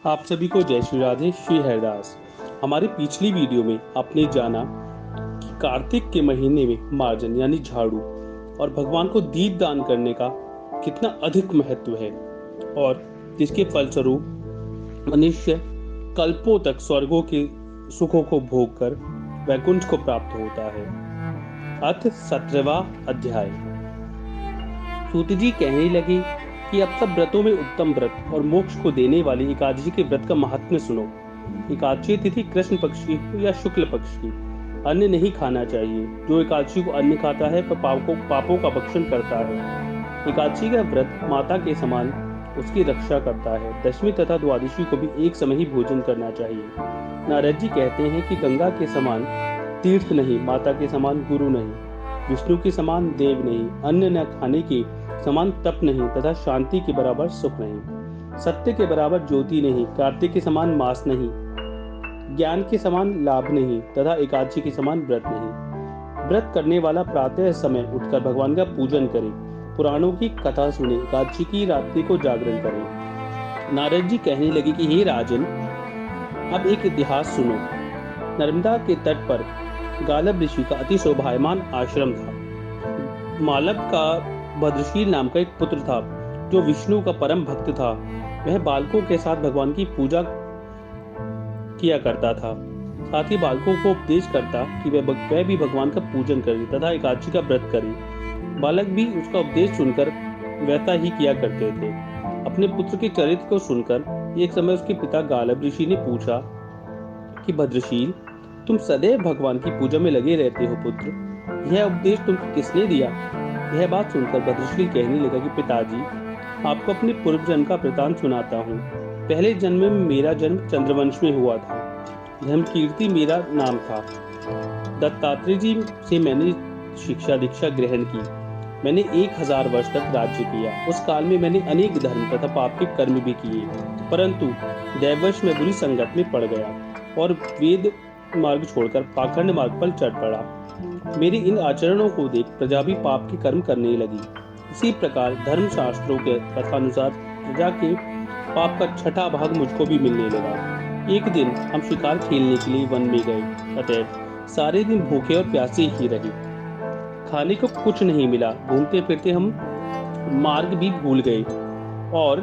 आप सभी को जय श्री राधे श्री हरदास। हमारी पिछली वीडियो में आपने जाना कि कार्तिक के महीने में मार्जन यानी झाड़ू और भगवान को दीप दान करने का कितना अधिक महत्व है और जिसके फलस्वरूप मनुष्य कल्पों तक स्वर्गों के सुखों को भोग कर वैकुंठ को प्राप्त होता है। अथ 17वां अध्याय। सूत जी कहने लगे कि अब सब व्रतों में उत्तम व्रत और मोक्ष को देने वाली एकादशी के व्रत का महात्म्य सुनो। एकादशी तिथि कृष्ण पक्ष की हो या शुक्ल पक्ष की, अन्न नहीं खाना चाहिए। जो एकादशी को अन्न खाता है वह पापों का भक्षण करता है। एकादशी का व्रत माता के समान उसकी रक्षा करता है। दशमी तथा द्वादशी को भी एक समय ही भोजन करना चाहिए। नारद जी कहते हैं कि गंगा के समान तीर्थ नहीं, माता के समान गुरु नहीं, विष्णु के समान देव नहीं, अन्न न खाने के समान तप नहीं तथा शांति के बराबर सुख नहीं, सत्य के बराबर ज्योति नहीं, कार्तिक के समान मास नहीं, ज्ञान के समान लाभ नहीं तथा एकादशी के समान व्रत नहीं। व्रत करने वाला प्रातः समय उठकर भगवान का पूजन करे, पुराणों की कथा सुने, एकादशी की रात्रि को जागरण करे। नारद जी कहने लगे कि हे राजन, अब एक इतिहास सुनो। नर्मदा के तट पर गालब ऋषि का अति शोभायमान आश्रम था। मालब का भद्रशील नाम का एक पुत्र था जो विष्णु का परम भक्त था। वह बालकों के साथ भगवान की पूजा किया करता था, साथ ही बालकों को उपदेश करता कि वह भी भगवान का पूजन करे तथा एकादशी का व्रत करे। बालक भी उसका उपदेश सुनकर वैसा ही किया करते थे। अपने पुत्र के चरित्र को सुनकर एक समय उसके पिता गालब ऋषि ने पूछा कि भद्रशील, तुम सदैव भगवान की पूजा में लगे रहते हो पुत्र, यह उपदेश तुमको किसने दिया? यह बात सुनकर भद्रशील कहने लगा कि पिताजी, आपको अपने पूर्व जन्म का वृतांत सुनाता हूँ। पहले जन्म में मेरा जन्म चंद्रवंश में हुआ था। धर्मकीर्ति मेरा नाम था। दत्तात्रेय जी से मैंने शिक्षा दीक्षा ग्रहण की। मैंने 1000 वर्ष तक राज्य किया। उस काल में मैंने अनेक धर्म तथा पाप के कर्म भी किए, परंतु दैववश में बुरी संगत में पड़ गया और वेद मार्ग छोड़कर पाखंड मार्ग पर चढ़ पड़ा। मेरे इन आचरणों को देख प्रजा भी पाप के कर्म करने लगी। इसी प्रकार धर्म शास्त्रों के कथानुसार प्रजा के पाप का छठा भाग मुझको भी मिलने लगा। एक दिन हम शिकार खेलने के लिए वन में गए, अतः सारे दिन भूखे और प्यासे ही रहे। खाने को कुछ नहीं मिला। घूमते फिरते हम मार्ग भी भूल गए और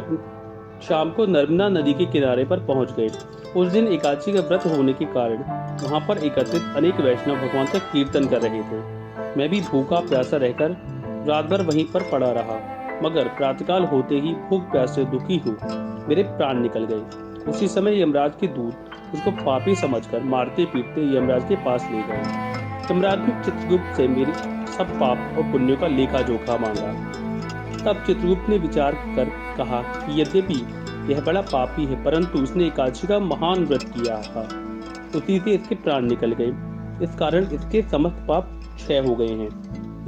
शाम को नर्मदा नदी के किनारे पर पहुंच गए। उस दिन एकादशी का व्रत होने के कारण वहां पर एकत्रित अनेक वैष्णव भगवान का कीर्तन कर रहे थे। मैं भी भूखा प्यासा रहकर रात भर वहीं पर पड़ा रहा, मगर प्रातःकाल होते ही भूख प्यास से दुखी हो मेरे प्राण निकल गए। उसी समय यमराज के दूत उसको पापी समझकर मारते पीटते यमराज के पास ले गए। यमराज ने चित्रगुप्त से मेरे सब पाप और पुण्यों का लेखा जोखा मांगा। तब चित्रगुप्त ने विचार कर कहा कि यद्यपि यह बड़ा पापी है, परंतु उसने एकादशी का महान व्रत किया था, उसी से इसके प्राण निकल गए। इस कारण इसके समस्त पाप क्षय हो गए हैं।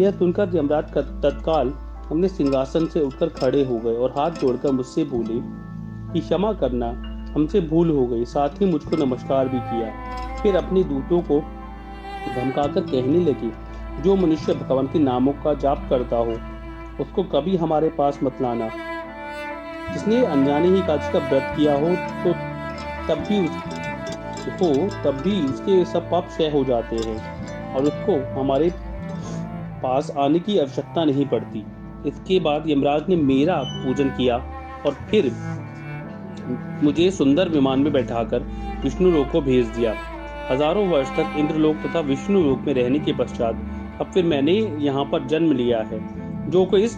यह सुनकर यमराज तत्काल अपने सिंहासन से उठकर खड़े हो गए और हाथ जोड़कर मुझसे बोले कि क्षमा करना, हमसे भूल हो गई। साथ ही मुझको नमस्कार भी किया। फिर अपने दूतों को धमकाकर कहने लगे, जो मनुष्य भगवान के नामों का जाप करता हो उसको कभी हमारे पास मत लाना। जिसने अनजाने ही एकादशी का व्रत किया हो तो तब भी उसके सब पाप क्षय हो जाते हैं और उसको हमारे पास आने की आवश्यकता नहीं पड़ती। इसके बाद यमराज ने मेरा पूजन किया और फिर मुझे सुंदर विमान में बैठाकर विष्णु लोक को भेज दिया। हजारों वर्ष तक इंद्रलोक तथा विष्णु लोक में रहने के पश्चात अब फिर मैंने यहाँ पर जन्म लिया है। जो कोई इस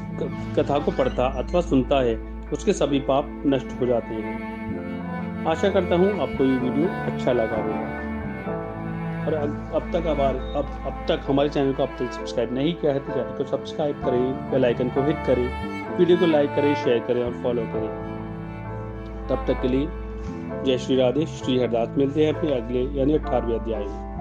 कथा को पढ़ता अथवा सुनता है उसके सभी पाप नष्ट हो जाते हैं। आशा करता हूँ आपको ये वीडियो अच्छा लगा होगा और अब तक हमारे चैनल को अब तक सब्सक्राइब नहीं किया है तो चैनल को सब्सक्राइब करें, बेल आइकन को हिट करें, वीडियो को लाइक करें, शेयर करें और फॉलो करें। तब तक के लिए जय श्री राधे श्री हरदास। मिलते हैं अपने अगले यानी 18वें अध्याय में।